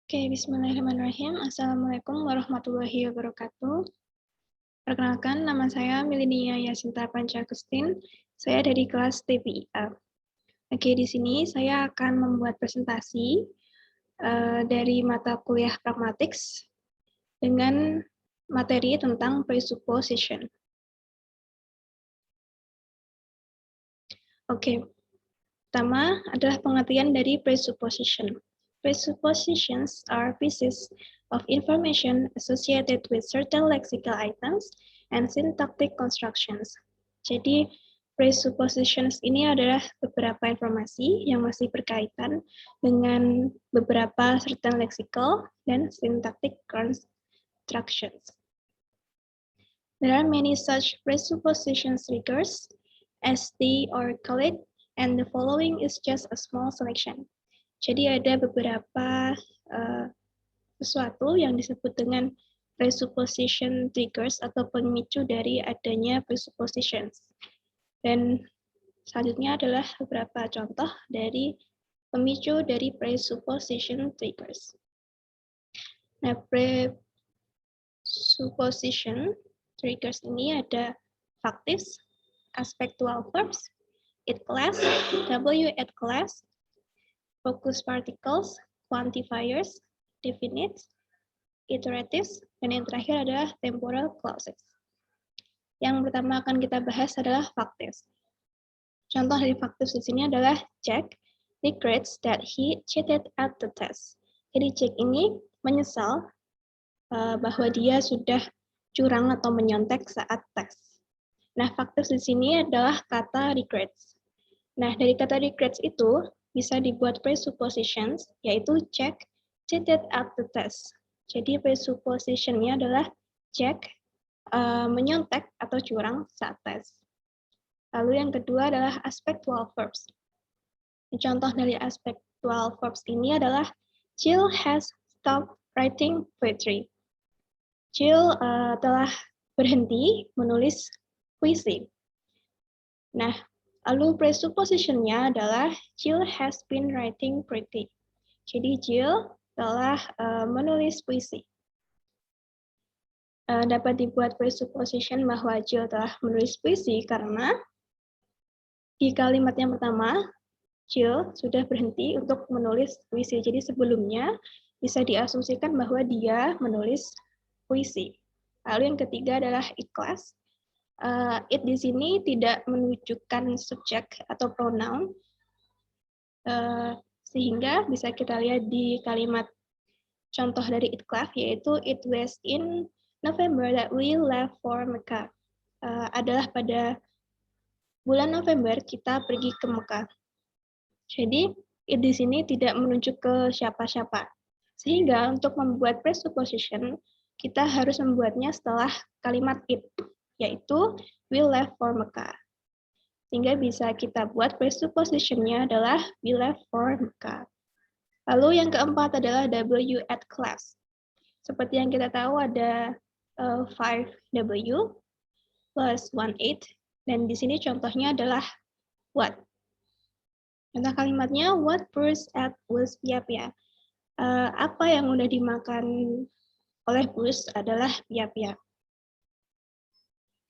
Oke, bismillahirrahmanirrahim. Assalamualaikum warahmatullahi wabarakatuh. Perkenalkan, nama saya Milinia Yasinta Panca-Agustin. Saya dari kelas TPIA. Oke, di sini saya akan membuat presentasi dari mata kuliah Pragmatics dengan materi tentang presupposition. Oke, pertama adalah pengertian dari presupposition. Presuppositions are pieces of information associated with certain lexical items and syntactic constructions. Jadi, presuppositions ini adalah beberapa informasi yang masih berkaitan dengan beberapa certain lexical dan syntactic constructions. There are many such presuppositions triggers, as they are called, and the following is just a small selection. Jadi ada beberapa sesuatu yang disebut dengan presupposition triggers atau pemicu dari adanya presuppositions. Dan selanjutnya adalah beberapa contoh dari pemicu dari presupposition triggers. Nah, presupposition triggers ini ada factives, aspectual verbs, it class, W at class, focus particles, quantifiers, definites, iteratives, dan yang terakhir adalah temporal clauses. Yang pertama akan kita bahas adalah factives. Contoh dari factives di sini adalah Jack regrets that he cheated at the test. Jadi Jack ini menyesal bahwa dia sudah curang atau menyontek saat tes. Nah, factives di sini adalah kata regrets. Nah, dari kata regrets itu bisa dibuat presuppositions, yaitu Jack cheated at the test. Jadi presupposition-nya adalah Jack menyontek atau curang saat tes. Lalu yang kedua adalah aspectual verbs. Contoh dari aspectual verbs ini adalah Jill has stopped writing poetry. Jill telah berhenti menulis puisi. Nah, lalu presupposition-nya adalah Jill has been writing poetry. Jadi Jill telah menulis puisi. Dapat dibuat presupposition bahwa Jill telah menulis puisi karena di kalimat yang pertama, Jill sudah berhenti untuk menulis puisi. Jadi sebelumnya bisa diasumsikan bahwa dia menulis puisi. Lalu yang ketiga adalah ikhlas. It di sini tidak menunjukkan subjek atau pronoun, sehingga bisa kita lihat di kalimat contoh dari it class, yaitu it was in November that we left for Mecca. Adalah pada bulan November kita pergi ke Mekah. Jadi it di sini tidak menunjuk ke siapa-siapa. Sehingga untuk membuat presupposition kita harus membuatnya setelah kalimat it, yaitu we left for Mecca. Sehingga bisa kita buat presupposition-nya adalah we left for Mecca. Lalu yang keempat adalah W at class. Seperti yang kita tahu ada 5W plus 18, dan di sini contohnya adalah what. Contoh kalimatnya, what Bruce ate was pia-pia. Apa yang udah dimakan oleh Bruce adalah pia-pia.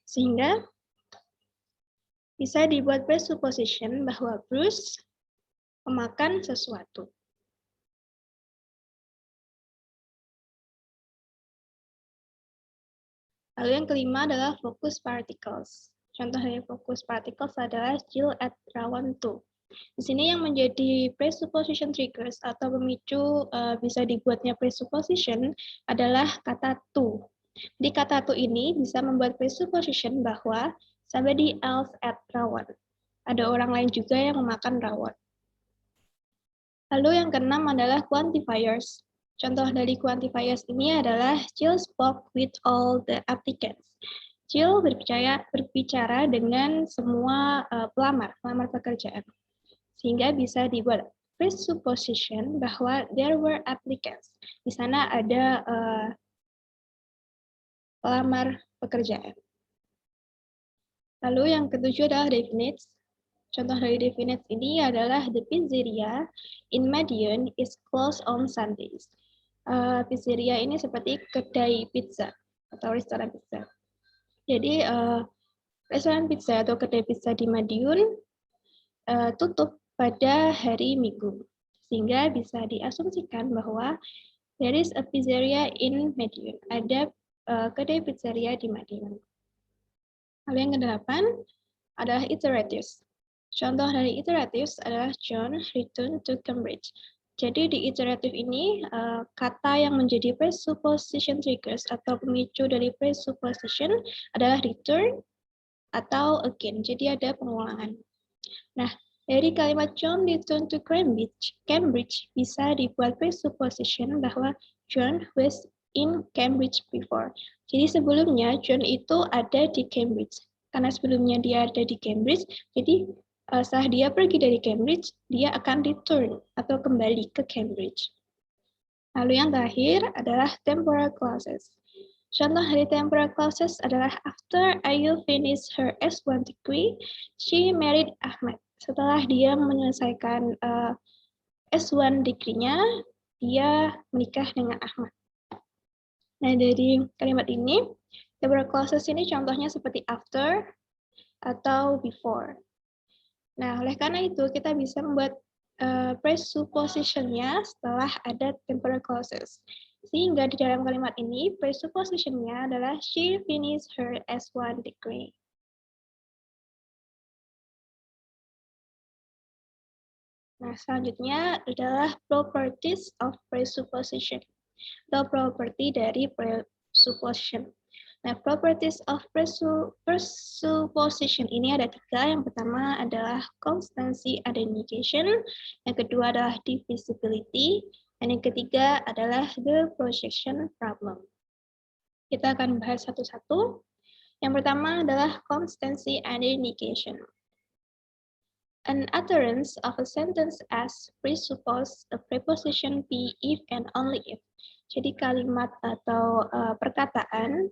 Sehingga bisa dibuat presupposition bahwa Bruce memakan sesuatu. Lalu yang kelima adalah focus particles. Contoh dari focus particles adalah Jill at Rawan 2. Di sini yang menjadi presupposition triggers atau pemicu bisa dibuatnya presupposition adalah kata to. Di kata to ini bisa membuat presupposition bahwa somebody else at rawon. Ada orang lain juga yang memakan rawon. Lalu yang keenam adalah quantifiers. Contoh dari quantifiers ini adalah Jill spoke with all the applicants. Jill berbicara dengan semua pelamar pekerjaan. Sehingga bisa dibuat presupposition bahwa there were applicants. Di sana ada pelamar pekerjaan. Lalu yang ketujuh adalah definites. Contoh dari definites ini adalah the pizzeria in Madiun is closed on Sundays. pizzeria ini seperti kedai pizza atau restoran pizza. Jadi restoran pizza atau kedai pizza di Madiun tutup pada hari Minggu, sehingga bisa diasumsikan bahwa there is a pizzeria in Madiun. Ada kedai pizzeria di Madiun. Lalu yang kedelapan adalah iteratives. Contoh dari iteratives adalah John return to Cambridge. Jadi di iteratif ini, kata yang menjadi presupposition triggers atau pemicu dari presupposition adalah return atau again. Jadi ada pengulangan. Nah, dari kalimat John return to Cambridge bisa dibuat presupposition bahwa John was in Cambridge before. Jadi sebelumnya John itu ada di Cambridge. Karena sebelumnya dia ada di Cambridge, jadi setelah dia pergi dari Cambridge, dia akan return atau kembali ke Cambridge. Lalu yang terakhir adalah temporal clauses. Contoh dari temporal clauses adalah after Ayu finished her S1 degree, she married Ahmad. Setelah dia menyelesaikan S1 degree-nya, dia menikah dengan Ahmad. Nah, dari kalimat ini, temporal clauses ini contohnya seperti after atau before. Nah, oleh karena itu kita bisa membuat presupposition-nya setelah ada temporal clauses. Sehingga di dalam kalimat ini, presupposition-nya adalah she finished her S1 degree. Nah, selanjutnya adalah properties of presupposition, atau properti dari presupposition. Nah, properties of presupposition ini ada 3. Yang pertama adalah constancy identification, yang kedua adalah divisibility, dan yang ketiga adalah the projection problem. Kita akan bahas satu-satu. Yang pertama adalah constancy identification. An utterance of a sentence as presuppose a preposition be if and only if. Jadi kalimat atau perkataan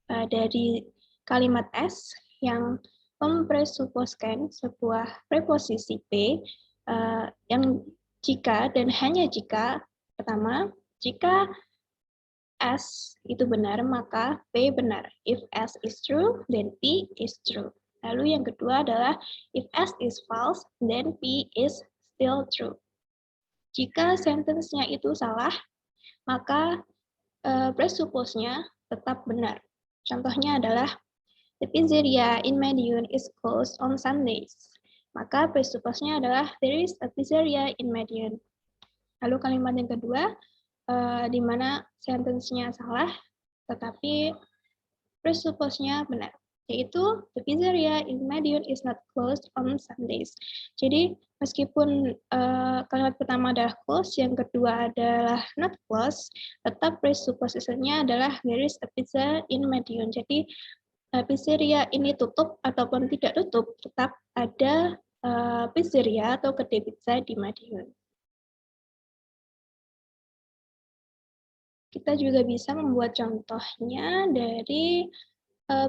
dari kalimat S yang mempresuposkan sebuah preposisi P yang jika dan hanya jika, pertama, jika S itu benar, maka P benar. If S is true, then P is true. Lalu yang kedua adalah if S is false, then P is still true. Jika sentence-nya itu salah, maka presupposnya tetap benar. Contohnya adalah the pizzeria in Madiun is closed on Sundays. Maka presupposnya adalah there is a pizzeria in Madiun. Lalu kalimat yang kedua, di mana sentence-nya salah, tetapi presupposnya benar, yaitu the pizzeria in Madiun is not closed on Sundays. Jadi meskipun kalimat pertama adalah close, yang kedua adalah not close, tetap presuppositionnya adalah there is a pizza in Madiun. Jadi pizzeria ini tutup ataupun tidak tutup, tetap ada pizzeria atau kedai pizza di Madiun. Kita juga bisa membuat contohnya dari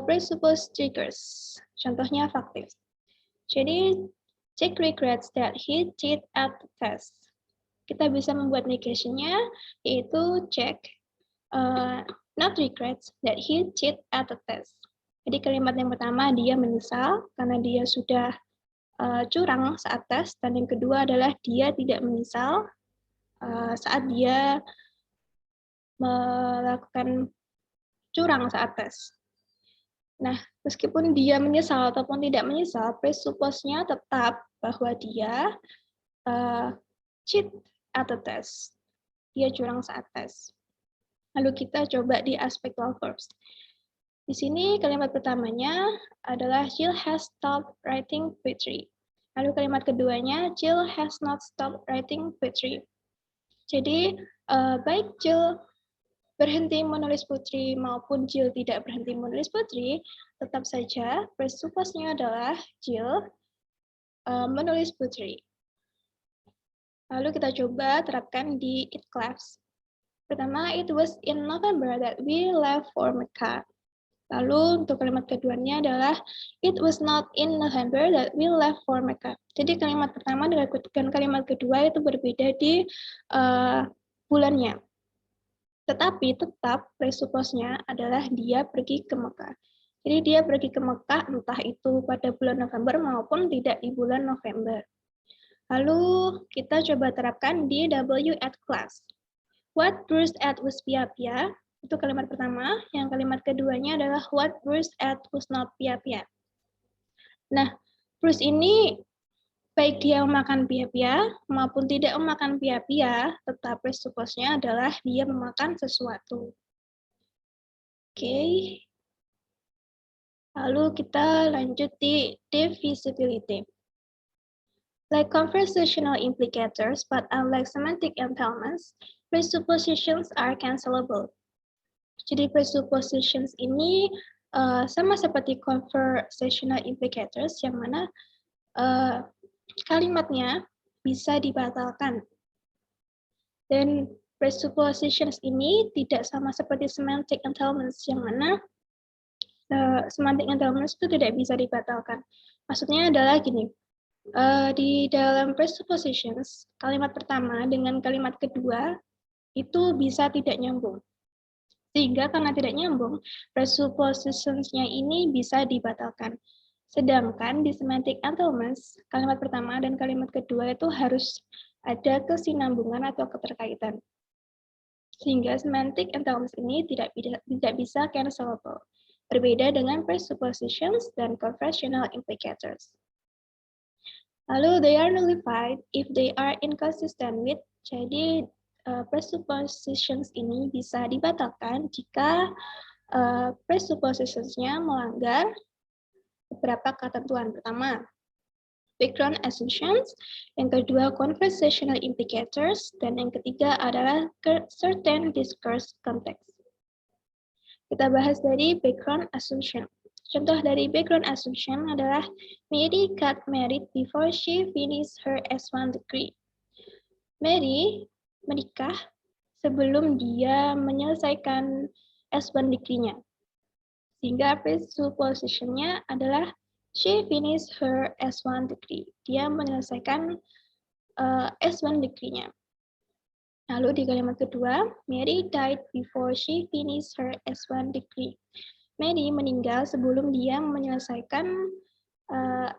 presupposed triggers. Contohnya faktif. Jadi, Jack regrets that he cheated at the test. Kita bisa membuat negation-nya, yaitu Jack not regrets that he cheated at the test. Jadi kalimat yang pertama, dia menyesal karena dia sudah curang saat tes, dan yang kedua adalah dia tidak menyesal saat dia melakukan curang saat tes. Nah, meskipun dia menyesal ataupun tidak menyesal, presuppose-nya tetap bahwa dia cheat at the test. Dia curang saat tes. Lalu kita coba di aspectual verbs. Di sini kalimat pertamanya adalah Jill has stopped writing poetry. Lalu kalimat keduanya, Jill has not stopped writing poetry. Jadi, baik Jill berhenti menulis putri maupun Jill tidak berhenti menulis putri, tetap saja presuppose-nya adalah Jill menulis putri. Lalu kita coba terapkan di it class. Pertama, it was in November that we left for Mecca. Lalu untuk kalimat keduanya adalah it was not in November that we left for Mecca. Jadi kalimat pertama dengan kalimat kedua itu berbeda di bulannya. Tetapi tetap presupposnya adalah dia pergi ke Mekah. Jadi dia pergi ke Mekah entah itu pada bulan November maupun tidak di bulan November. Lalu kita coba terapkan di W at class. What Bruce at was Pia-Pia? Itu kalimat pertama. Yang kalimat keduanya adalah what Bruce at was not Pia-Pia. Nah, Bruce ini baik dia memakan pia-pia maupun tidak memakan pia-pia, tetap presupposnya adalah dia memakan sesuatu. Oke. Lalu kita lanjut di divisibility. Like conversational implicators, but unlike semantic entailments, presuppositions are cancelable. Jadi presuppositions ini sama seperti conversational implicators, yang mana kalimatnya bisa dibatalkan. Dan presuppositions ini tidak sama seperti semantic entailments, yang mana semantic entailments itu tidak bisa dibatalkan. Maksudnya adalah gini, di dalam presuppositions, kalimat pertama dengan kalimat kedua itu bisa tidak nyambung. Sehingga karena tidak nyambung, presuppositions-nya ini bisa dibatalkan. Sedangkan di semantic entailments, kalimat pertama dan kalimat kedua itu harus ada kesinambungan atau keterkaitan. Sehingga semantic entailments ini tidak bisa cancelable. Berbeda dengan presuppositions dan conversational implicators. Lalu they are nullified if they are inconsistent with. Jadi presuppositions ini bisa dibatalkan jika presuppositions-nya melanggar beberapa ketentuan. Pertama, background assumptions, yang kedua conversational implicators, dan yang ketiga adalah certain discourse context. Kita bahas dari background assumption. Contoh dari background assumption adalah Mary got married before she finished her S1 degree. Mary menikah sebelum dia menyelesaikan S1 degree-nya. Sehingga presupposition-nya adalah she finished her S1 degree. Dia menyelesaikan S1 degree-nya. Lalu di kalimat kedua, Mary died before she finished her S1 degree. Mary meninggal sebelum dia menyelesaikan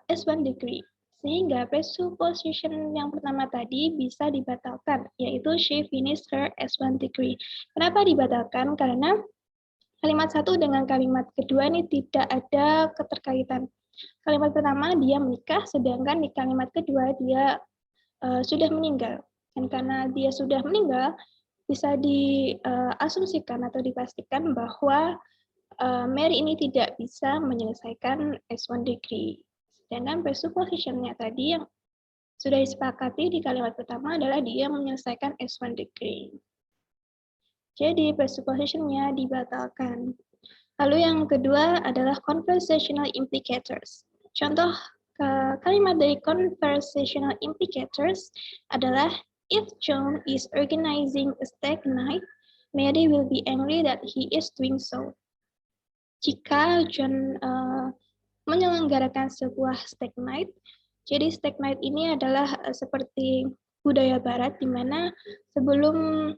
S1 degree. Sehingga presupposition yang pertama tadi bisa dibatalkan, yaitu she finished her S1 degree. Kenapa dibatalkan? Karena kalimat satu dengan kalimat kedua ini tidak ada keterkaitan. Kalimat pertama dia menikah, sedangkan di kalimat kedua dia sudah meninggal. Dan karena dia sudah meninggal, bisa diasumsikan atau dipastikan bahwa Mary ini tidak bisa menyelesaikan S1 degree. Sedangkan presupposition-nya tadi yang sudah disepakati di kalimat pertama adalah dia menyelesaikan S1 degree. Jadi presupposition-nya dibatalkan. Lalu yang kedua adalah conversational implicators. Contoh kalimat dari conversational implicators adalah if John is organizing a stag night, Mary will be angry that he is doing so. Jika John menyelenggarakan sebuah stag night, jadi stag night ini adalah seperti budaya barat di mana sebelum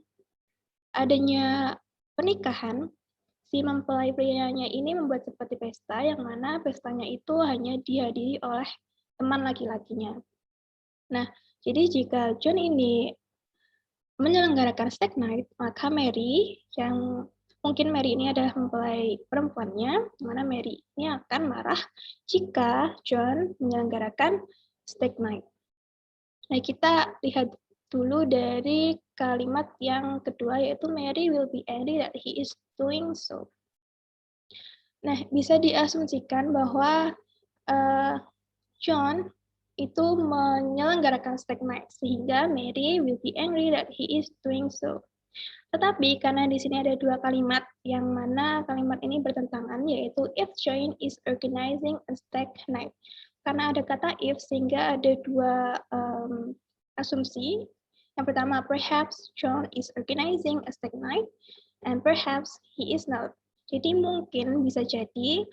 adanya pernikahan, si mempelai prianya ini membuat seperti pesta, yang mana pestanya itu hanya dihadiri oleh teman laki-lakinya. Nah, jadi jika John ini menyelenggarakan stag night, maka Mary, yang mungkin Mary ini adalah mempelai perempuannya, mana Mary ini akan marah jika John menyelenggarakan stag night. Nah, kita lihat dulu dari kalimat yang kedua, yaitu Mary will be angry that he is doing so. Nah, bisa diasumsikan bahwa John itu menyelenggarakan stag night, sehingga Mary will be angry that he is doing so. Tetapi karena di sini ada dua kalimat, yang mana kalimat ini bertentangan, yaitu if John is organizing a stag night. Karena ada kata if, sehingga ada dua asumsi. Yang pertama, perhaps John is organizing a stag night, and perhaps he is not. Jadi mungkin bisa jadi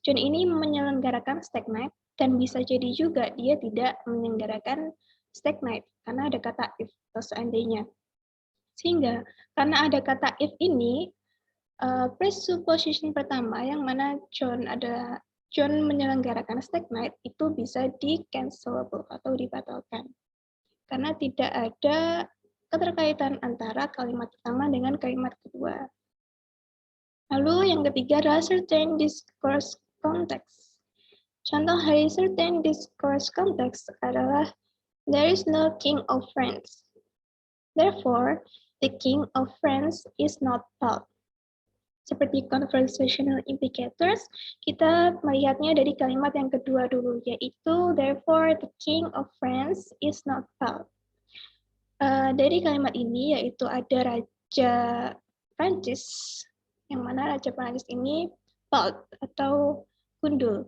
John ini menyelenggarakan stag night, dan bisa jadi juga dia tidak menyelenggarakan stag night, karena ada kata if atau seandainya. Sehingga karena ada kata if ini, presupposition pertama yang mana John menyelenggarakan stag night itu bisa di-cancelable atau dibatalkan. Karena tidak ada keterkaitan antara kalimat pertama dengan kalimat kedua. Lalu yang ketiga adalah certain discourse context. Contoh dari certain discourse context adalah there is no king of France. Therefore, the king of France is not Paul. Seperti conversational indicators, kita melihatnya dari kalimat yang kedua dulu, yaitu therefore the king of France is not Paul. Dari kalimat ini yaitu ada Raja Prancis, yang mana Raja Prancis ini Paul atau gundul.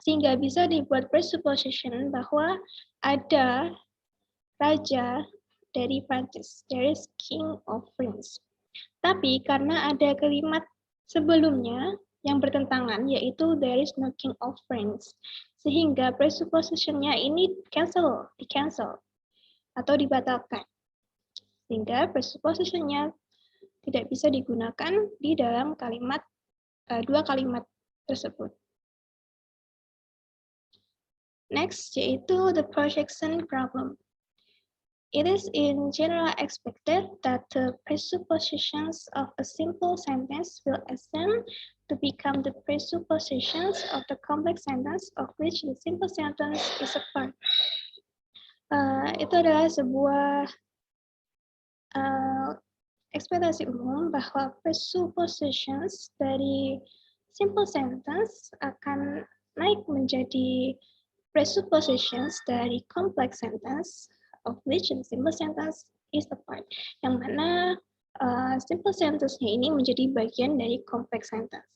Sehingga bisa dibuat presupposition bahwa ada raja dari Prancis, there is king of France. Tapi karena ada kalimat sebelumnya yang bertentangan, yaitu there is no king of France, sehingga presupposition-nya ini di-cancel atau dibatalkan. Sehingga presupposition-nya tidak bisa digunakan di dalam dua kalimat tersebut. Next, yaitu the projection problem. It is in general expected that the presuppositions of a simple sentence will assume to become the presuppositions of the complex sentence of which the simple sentence is a part. Itu adalah sebuah ekspektasi umum bahwa presuppositions dari simple sentence akan naik menjadi presuppositions dari complex sentence of which the simple sentence is a part. Yang mana simple sentence-nya ini menjadi bagian dari complex sentence.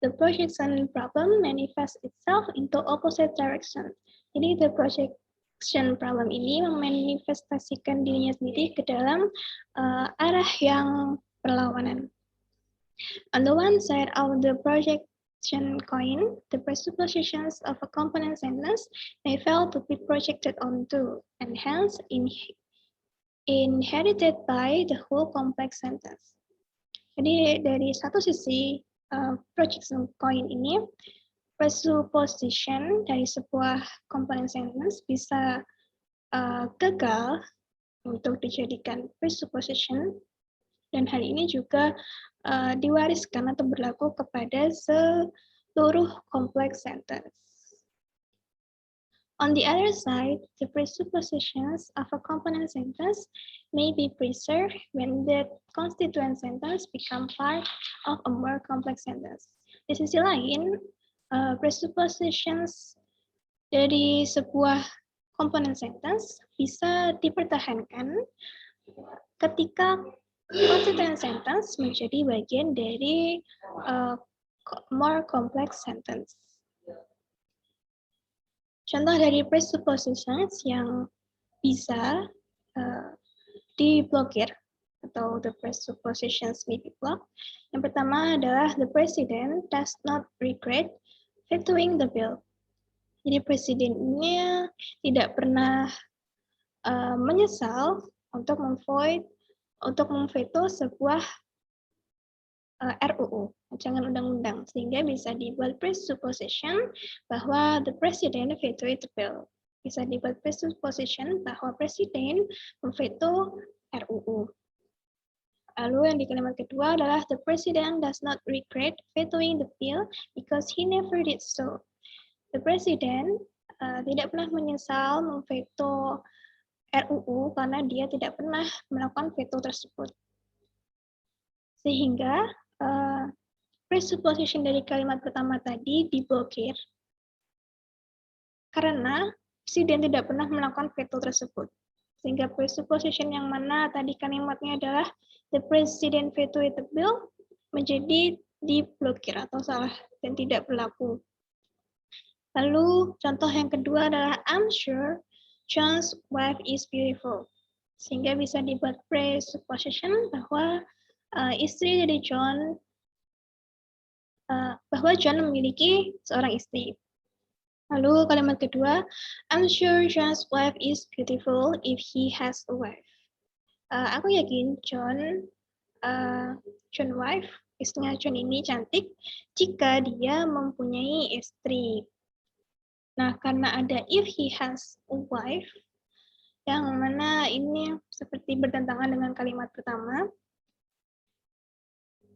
The projection problem manifests itself into opposite direction. Jadi the projection problem ini memanifestasikan dirinya sendiri ke dalam arah yang berlawanan. On the one side of the projection coin, the presuppositions of a component sentence may fail to be projected onto, and hence inherited by the whole complex sentence. Jadi dari satu sisi projection coin ini, presupposition dari sebuah komponen sentence bisa gagal untuk dijadikan presupposition, dan hal ini juga diwariskan atau berlaku kepada seluruh complex sentence. On the other side, the presuppositions of a component sentence may be preserved when the constituent sentence become part of a more complex sentence. Di sisi lain, presuppositions dari sebuah komponen sentence bisa dipertahankan ketika constituent sentence menjadi bagian dari more complex sentence. Contoh dari presuppositions yang bisa diblokir atau the presuppositions may be blocked. Yang pertama adalah the president does not regret vetoing the bill. Jadi presidennya tidak pernah menyesal untuk memveto sebuah RUU, rancangan undang-undang, sehingga bisa dibuat presupposition bahwa the president vetoed the bill. Bisa dibuat presupposition bahwa presiden memveto RUU. Lalu yang di kalimat kedua adalah the president does not regret vetoing the bill because he never did so. The president tidak pernah menyesal memveto RUU karena dia tidak pernah melakukan veto tersebut. Sehingga presupposition dari kalimat pertama tadi diblokir karena presiden tidak pernah melakukan veto tersebut. Sehingga presupposition yang mana tadi kalimatnya adalah the president vetoed the bill menjadi diblokir atau salah dan tidak berlaku. Lalu contoh yang kedua adalah I'm sure John's wife is beautiful. Sehingga bisa dibuat presupposition bahwa istri dari John bahwa John memiliki seorang istri. Lalu kalimat kedua, I'm sure John's wife is beautiful if he has a wife. Aku yakin John wife, istrinya John ini cantik jika dia mempunyai istri. Nah, karena ada if he has a wife, yang mana ini seperti bertentangan dengan kalimat pertama,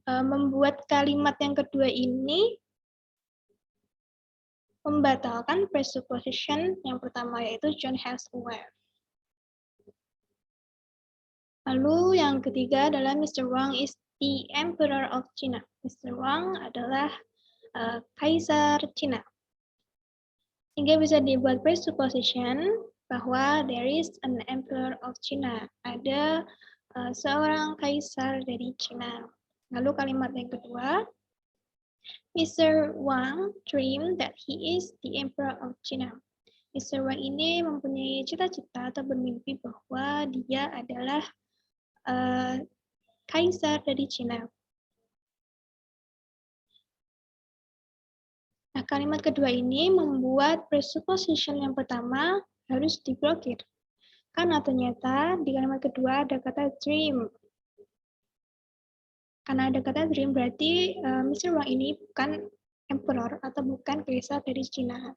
membuat kalimat yang kedua ini membatalkan presupposition yang pertama, yaitu John has a wife. Lalu yang ketiga adalah Mr. Wang is the Emperor of China. Mr. Wang adalah Kaisar China. Sehingga bisa dibuat presupposition bahwa there is an Emperor of China. Ada seorang kaisar dari China. Lalu kalimat yang kedua, Mr. Wang dreamed that he is the Emperor of China. Mr. Wang ini mempunyai cita-cita atau bermimpi bahwa dia adalah kaisar dari China. Nah, kalimat kedua ini membuat presupposition yang pertama harus diblokir. Karena ternyata di kalimat kedua ada kata dream. Karena ada kata dream berarti Mr. Wang ini bukan emperor atau bukan kaisar dari China.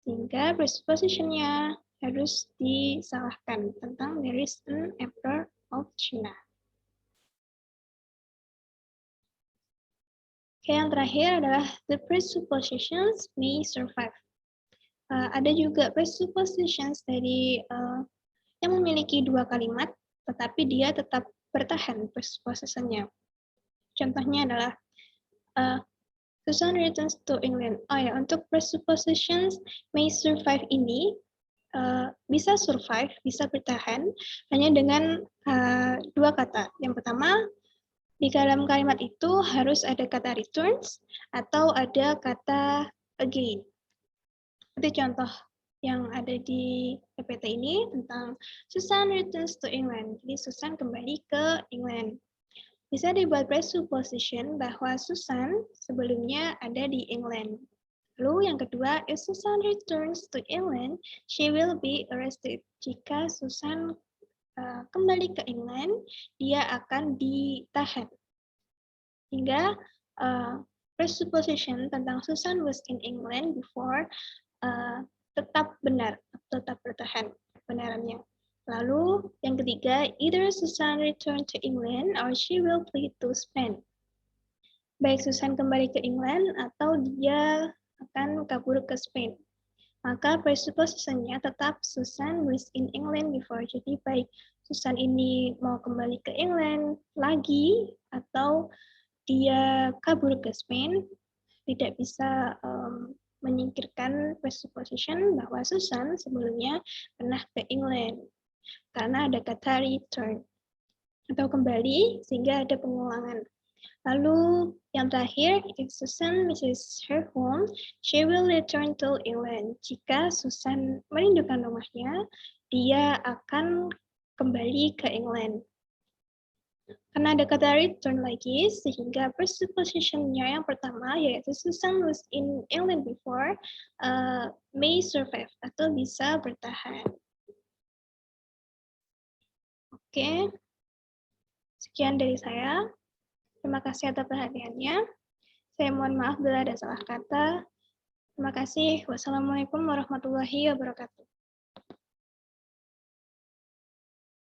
Sehingga presupposition-nya harus disalahkan tentang there is an emperor of China. Oke, yang terakhir adalah the presuppositions may survive. Ada juga presuppositions dari yang memiliki dua kalimat, tetapi dia tetap bertahan presuppositionnya. Contohnya adalah Susan returns to England. Oh ya, untuk presuppositions may survive ini bisa survive, bisa bertahan hanya dengan dua kata. Yang pertama, di dalam kalimat itu harus ada kata returns atau ada kata again. Seperti contoh yang ada di PPT ini tentang Susan returns to England. Jadi Susan kembali ke England. Bisa dibuat presupposition bahwa Susan sebelumnya ada di England. Lalu yang kedua, if Susan returns to England, she will be arrested. Jika Susan kembali ke England, dia akan ditahan. Hingga presupposition tentang Susan was in England before tetap benar, tetap bertahan kebenarannya. Lalu yang ketiga, either Susan return to England or she will plead to Spain. Baik Susan kembali ke England atau dia akan kabur ke Spain. Maka presuppositionnya tetap Susan was in England before. Jadi baik Susan ini mau kembali ke England lagi atau dia kabur ke Spain, tidak bisa menyingkirkan presupposition bahwa Susan sebelumnya pernah ke England. Karena ada kata return atau kembali sehingga ada pengulangan. Lalu yang terakhir, if Susan misses her home, she will return to England. Jika Susan merindukan rumahnya, dia akan kembali ke England. Karena ada kata return lagi, sehingga presupposition-nya yang pertama, yaitu Susan was in England before, may survive atau bisa bertahan. Oke, sekian dari saya. Terima kasih atas perhatiannya. Saya mohon maaf bila ada salah kata. Terima kasih. Wassalamualaikum warahmatullahi wabarakatuh.